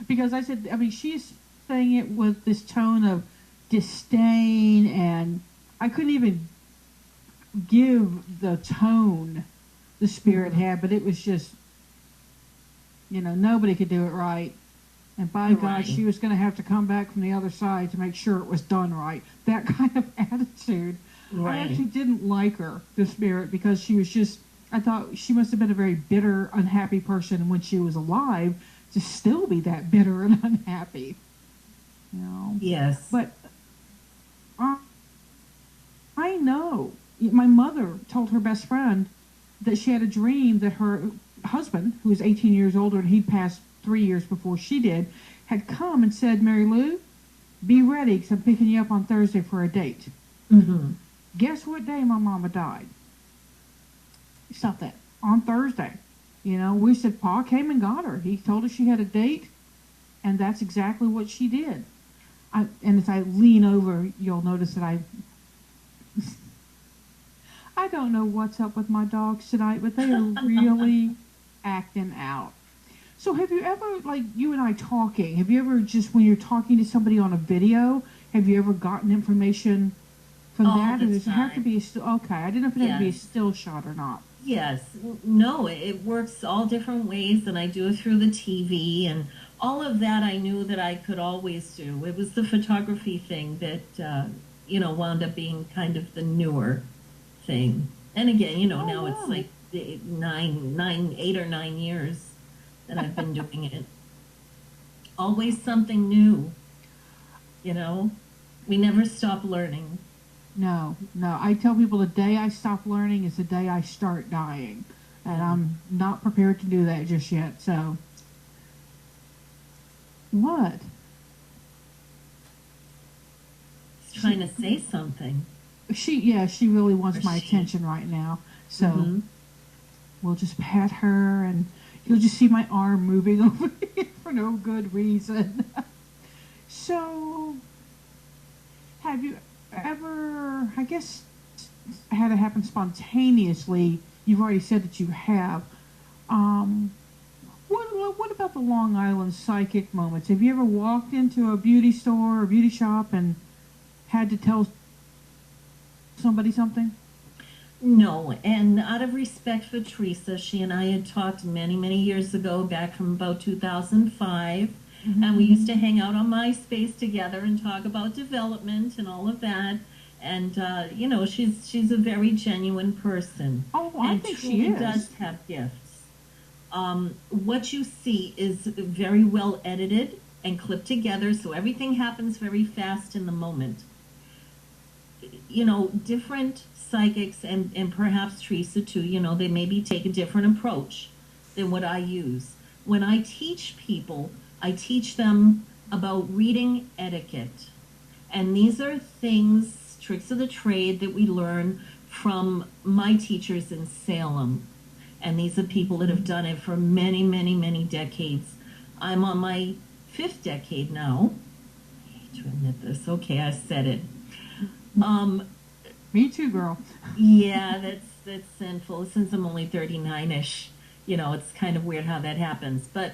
Because I said, I mean, she's saying it with this tone of disdain, and I couldn't even give the tone the spirit had, but it was just, nobody could do it right. And by God, Right. she was going to have to come back from the other side to make sure it was done right. That kind of attitude. I Right. actually didn't like her, the spirit, because she was just, I thought she must have been a very bitter, unhappy person when she was alive to still be that bitter and unhappy. Yes. But I know. My mother told her best friend that she had a dream that her husband, who was 18 years older and he'd passed 3 years before she did, had come and said, Mary Lou, be ready because I'm picking you up on Thursday for a date. Mm-hmm. Guess what day my mama died? Stop that. On Thursday. We said, Pa came and got her. He told her she had a date, and that's exactly what she did. And as I lean over, you'll notice that I don't know what's up with my dogs tonight, but they are really acting out. So have you ever, like you and I talking, have you ever just, when you're talking to somebody on a video, have you ever gotten information from All that? the Or does it have to time. be a still, okay, I didn't know if it had to be a Yes. still shot or not. Yes. No, it works all different ways, and I do it through the TV, and all of that I knew that I could always do. It was the photography thing that, wound up being kind of the newer thing. And again, now wow. it's like 8 or 9 years that I've been doing it. Always something new, We never stop learning. No. I tell people the day I stop learning is the day I start dying. And I'm not prepared to do that just yet, so. What? He's trying to say something. She really wants Or my she. attention right now. So Mhm. we'll just pat her, and you'll just see my arm moving over here for no good reason. So, have you ever, I guess, had it happen spontaneously? You've already said that you have. What about the Long Island psychic moments? Have you ever walked into a beauty store or beauty shop and had to tell somebody something? No, and out of respect for Teresa, she and I had talked many, many years ago, back from about 2005, and we used to hang out on MySpace together and talk about development and all of that. And she's a very genuine person. Oh, I and think she truly is. does have gifts. What you see is very well edited and clipped together, so everything happens very fast in the moment. Different psychics and perhaps Teresa too, they maybe take a different approach than what I use. When I teach people, I teach them about reading etiquette. And these are things, tricks of the trade that we learn from my teachers in Salem. And these are people that have done it for many, many, many decades. I'm on my 5th decade now. I hate to admit this. Okay, I said it. Me too, girl. Yeah, that's sinful. Since I'm only 39-ish, it's kind of weird how that happens. But,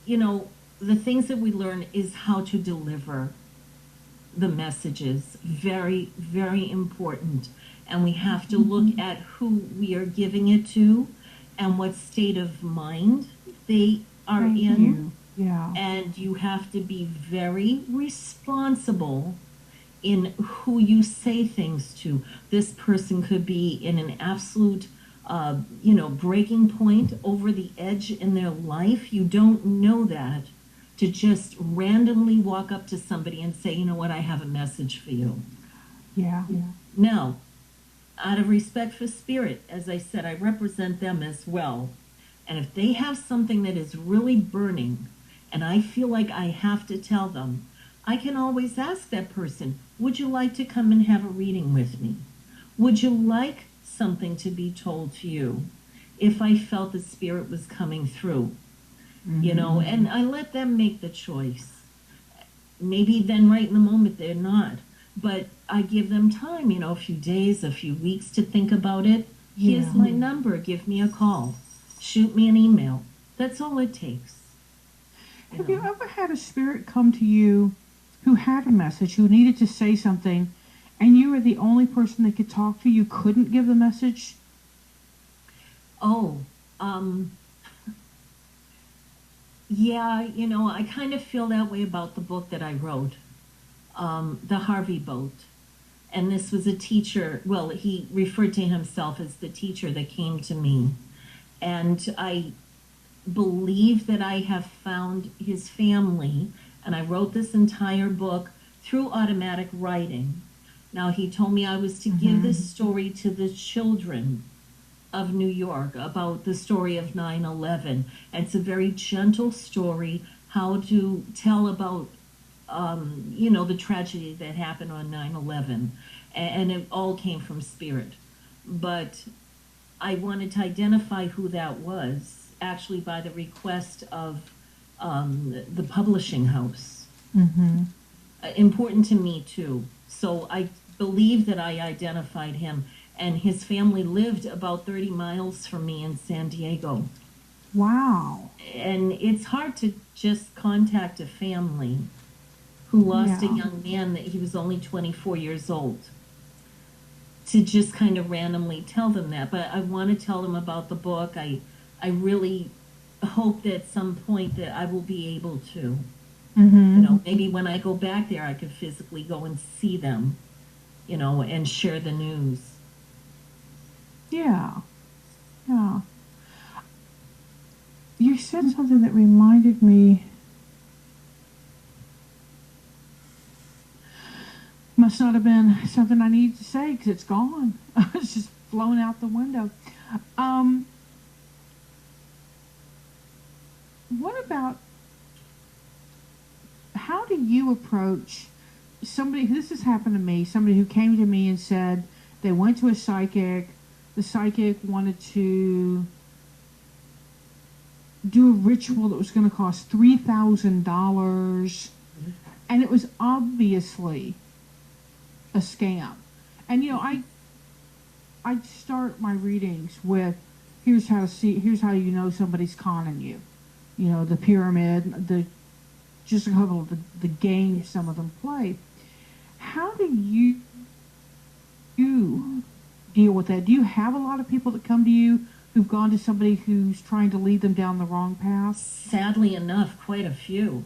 the things that we learn is how to deliver the messages. Very, very important. And we have to look at who we are giving it to and what state of mind they are Thank in. you. Yeah. And you have to be very responsible in who you say things to. This person could be in an absolute, breaking point, over the edge in their life. You don't know that to just randomly walk up to somebody and say, you know what, I have a message for you. Yeah. Now, out of respect for spirit, as I said, I represent them as well. And if they have something that is really burning, and I feel like I have to tell them, I can always ask that person, would you like to come and have a reading with me? Would you like something to be told to you if I felt the spirit was coming through? And I let them make the choice. Maybe then right in the moment they're not. But I give them time, a few days, a few weeks to think about it. Here's Yeah. my number. Give me a call. Shoot me an email. That's all it takes. Have you ever had a spirit come to you who had a message, who needed to say something, and you were the only person that could talk to? You couldn't give the message? Oh, yeah, I kind of feel that way about the book that I wrote, The Harvey Boat. And this was a teacher, well, he referred to himself as the teacher that came to me. And I believe that I have found his family, and I wrote this entire book through automatic writing. Now, he told me I was to give this story to the children of New York about the story of 9/11. And it's a very gentle story, how to tell about, the tragedy that happened on 9/11. And it all came from spirit. But I wanted to identify who that was, actually by the request of the publishing house. Mm-hmm. Important to me, too. So I believe that I identified him. And his family lived about 30 miles from me in San Diego. Wow. And it's hard to just contact a family who lost a Yeah. young man that he was only 24 years old, to just kind of randomly tell them that. But I want to tell them about the book. I really hope that at some point that I will be able to. Mm-hmm. Maybe when I go back there, I could physically go and see them, and share the news. Yeah. Yeah. You said something that reminded me. Must not have been something I needed to say because it's gone. It's just blown out the window. What about, how do you approach somebody, this has happened to me, somebody who came to me and said they went to a psychic, the psychic wanted to do a ritual that was going to cost $3,000, and it was obviously a scam. And I start my readings with, here's how you know somebody's conning you. The pyramid, just a couple of the games some of them play. How do you deal with that? Do you have a lot of people that come to you who've gone to somebody who's trying to lead them down the wrong path? Sadly enough, quite a few.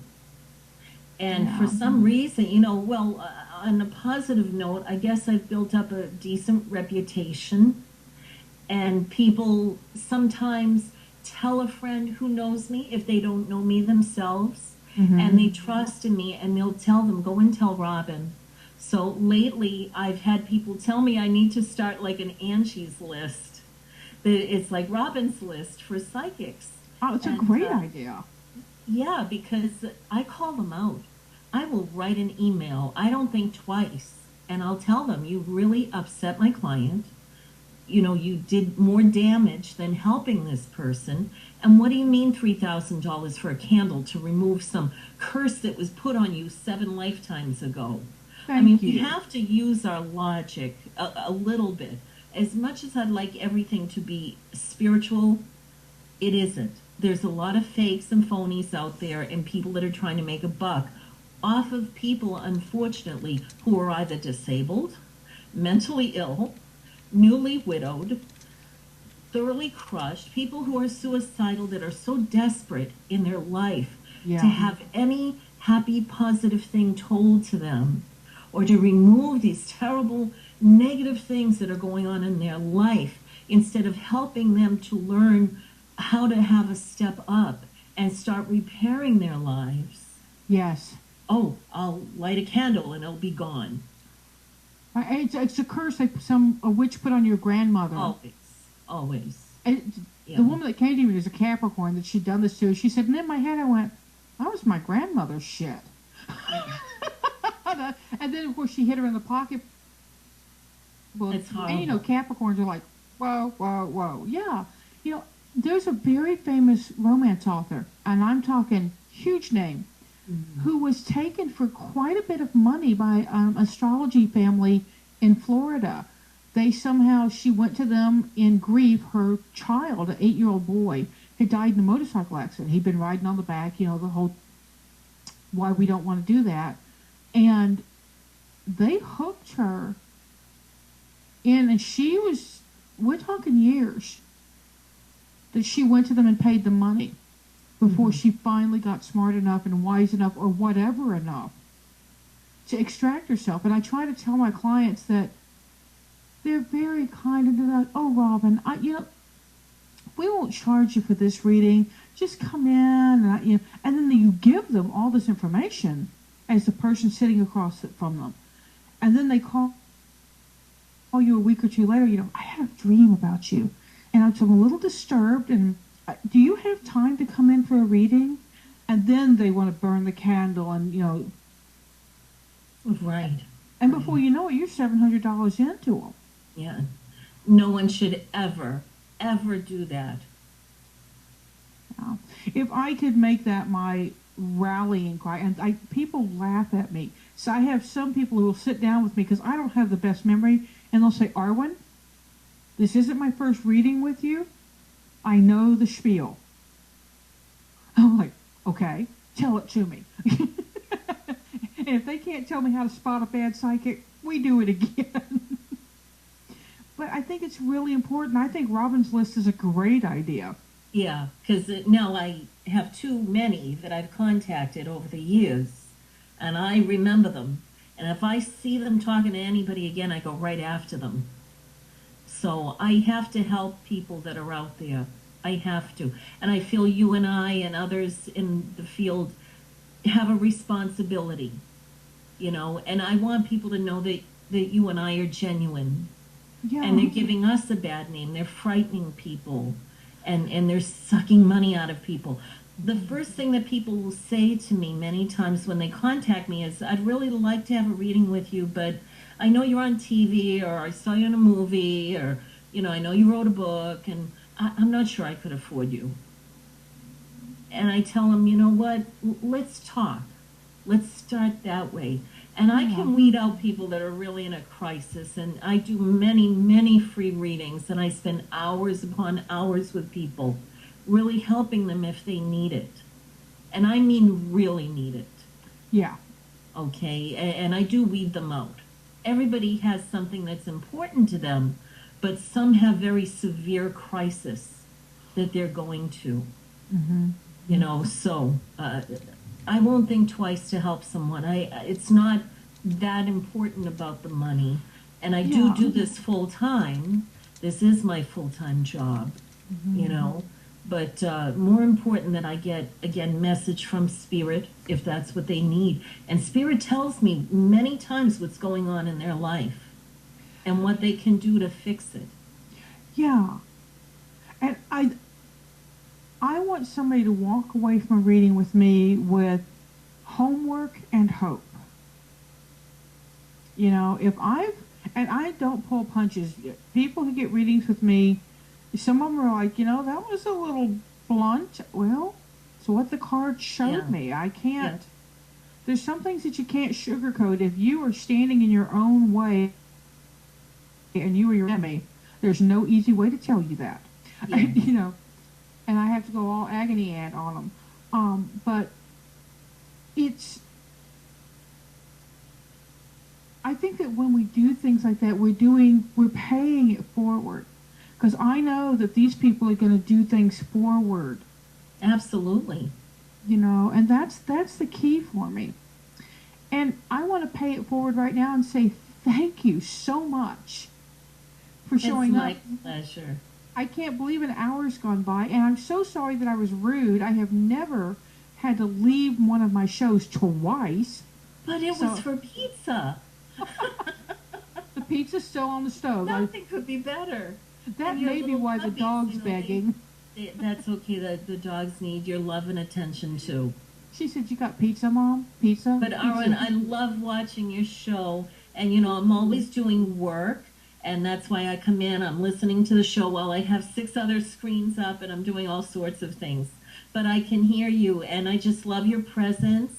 And Yeah. for some reason, on a positive note, I guess I've built up a decent reputation. And people sometimes tell a friend who knows me if they don't know me themselves. Mm-hmm. And they trust in me, and they'll tell them, go and tell Robyne. So lately, I've had people tell me I need to start like an Angie's List. It's like Robyne's List for psychics. Oh, it's a great idea. Yeah, because I call them out. I will write an email. I don't think twice. And I'll tell them, you really upset my client. You did more damage than helping this person. And what do you mean $3,000 for a candle to remove some curse that was put on you 7 lifetimes ago? Thank you. We have to use our logic a little bit. As much as I'd like everything to be spiritual, it isn't. There's a lot of fakes and phonies out there, and people that are trying to make a buck off of people, unfortunately, who are either disabled, mentally ill, newly widowed, thoroughly crushed, people who are suicidal, that are so desperate in their life Yeah. to have any happy, positive thing told to them, or to remove these terrible, negative things that are going on in their life, instead of helping them to learn how to have a step up and start repairing their lives. Yes. Oh, I'll light a candle and it'll be gone. It's a curse a witch put on your grandmother. Always. The woman that came to me was a Capricorn that she'd done this to. She said, and in my head I went, that was my grandmother's shit. And then, of course, she hit her in the pocket. Well, It's horrible. and Capricorns are like, whoa, whoa, whoa. Yeah. There's a very famous romance author, and I'm talking huge name, who was taken for quite a bit of money by an astrology family in Florida. she went to them in grief. Her child, an 8-year-old boy, had died in a motorcycle accident. He'd been riding on the back, the whole why we don't want to do that. And they hooked her in, and we're talking years, that she went to them and paid them money before she finally got smart enough and wise enough or whatever enough to extract herself. And I try to tell my clients that they're very kind, and they're like, "Oh, Robyne, we won't charge you for this reading. Just come in," and then you give them all this information as the person sitting across from them, and then they call you a week or two later. "I had a dream about you, and I'm a little disturbed. And do you have time to come in for a reading?" And then they want to burn the candle, and Right. and before you know it, you're $700 into them. Yeah. No one should ever do that. If I could make that my rallying cry, and people laugh at me. So I have some people who will sit down with me because I don't have the best memory, and they'll say, "Arwen, this isn't my first reading with you. I know the spiel." I'm like, "Okay, tell it to me." And if they can't tell me how to spot a bad psychic, we do it again. But I think it's really important. I think Robyne's list is a great idea. Yeah, because now I have too many that I've contacted over the years, and I remember them. And if I see them talking to anybody again, I go right after them. So I have to help people that are out there. I have to. And I feel you and I and others in the field have a responsibility, and I want people to know that you and I are genuine. Yeah. And they're giving us a bad name. They're frightening people, and they're sucking money out of people. The first thing that people will say to me many times when they contact me is, "I'd really like to have a reading with you, but I know you're on TV, or I saw you in a movie, or, I know you wrote a book, and I'm not sure I could afford you." And I tell them, "You know what? Let's talk. Let's start that way." And I can weed out people that are really in a crisis. And I do many, many free readings. And I spend hours upon hours with people, really helping them if they need it. And I mean really need it. Yeah. Okay? And I do weed them out. Everybody has something that's important to them, but some have very severe crisis that they're going to. So I won't think twice to help someone. It's not that important about the money. And I do this full time. This is my full-time job, But more important that I get, again, message from Spirit, if that's what they need. And Spirit tells me many times what's going on in their life and what they can do to fix it. Yeah. And I want somebody to walk away from a reading with me with homework and hope. And I don't pull punches. People who get readings with me, some of them are like, that was a little blunt. Well, it's what the card showed me. I can't. Yeah. There's some things that you can't sugarcoat. If you are standing in your own way and you are your enemy, there's no easy way to tell you that. Yeah. And I have to go all agony aunt on them. But I think that when we do things like that, we're paying it forward. Because I know that these people are going to do things forward. Absolutely. And that's the key for me. And I want to pay it forward right now and say thank you so much for showing up. It's my pleasure. I can't believe an hour's gone by, and I'm so sorry that I was rude. I have never had to leave one of my shows twice. But it was for pizza. The pizza's still on the stove. Nothing could be better. That may be why the dog's begging. That's okay. The dogs need your love and attention, too. She said, "You got pizza, Mom? Pizza?" But, Arwen, I love watching your show. And, I'm always doing work. And that's why I come in. I'm listening to the show while I have 6 other screens up. And I'm doing all sorts of things. But I can hear you. And I just love your presence.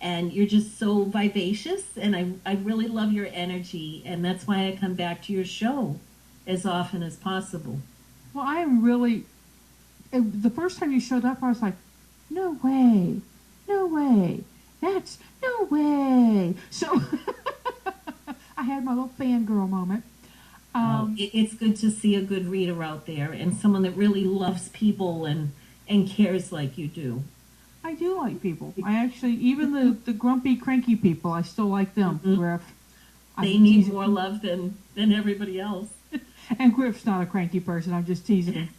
And you're just so vivacious, and I really love your energy, and that's why I come back to your show as often as possible. Well, I am really. The first time you showed up, I was like, no way, no way, that's no way. So I had my little fangirl moment. It's good to see a good reader out there and someone that really loves people and cares like you do. I do like people. I actually, even the grumpy, cranky people, I still like them. Griff. They need more love than everybody else. And Griff's not a cranky person. I'm just teasing him.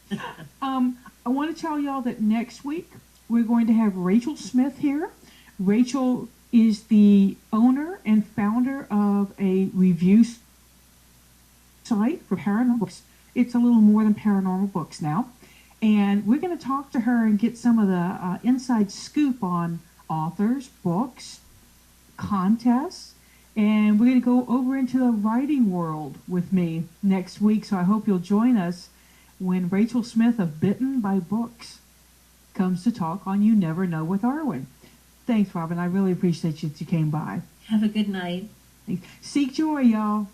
I want to tell y'all that next week we're going to have Rachel Smith here. Rachel is the owner and founder of a review site for paranormal books. It's a little more than paranormal books now. And we're going to talk to her and get some of the inside scoop on authors, books, contests. And we're going to go over into the writing world with me next week. So I hope you'll join us when Rachel Smith of Bitten by Books comes to talk on You Never Know with Arwen. Thanks, Robin. I really appreciate you came by. Have a good night. Seek joy, y'all.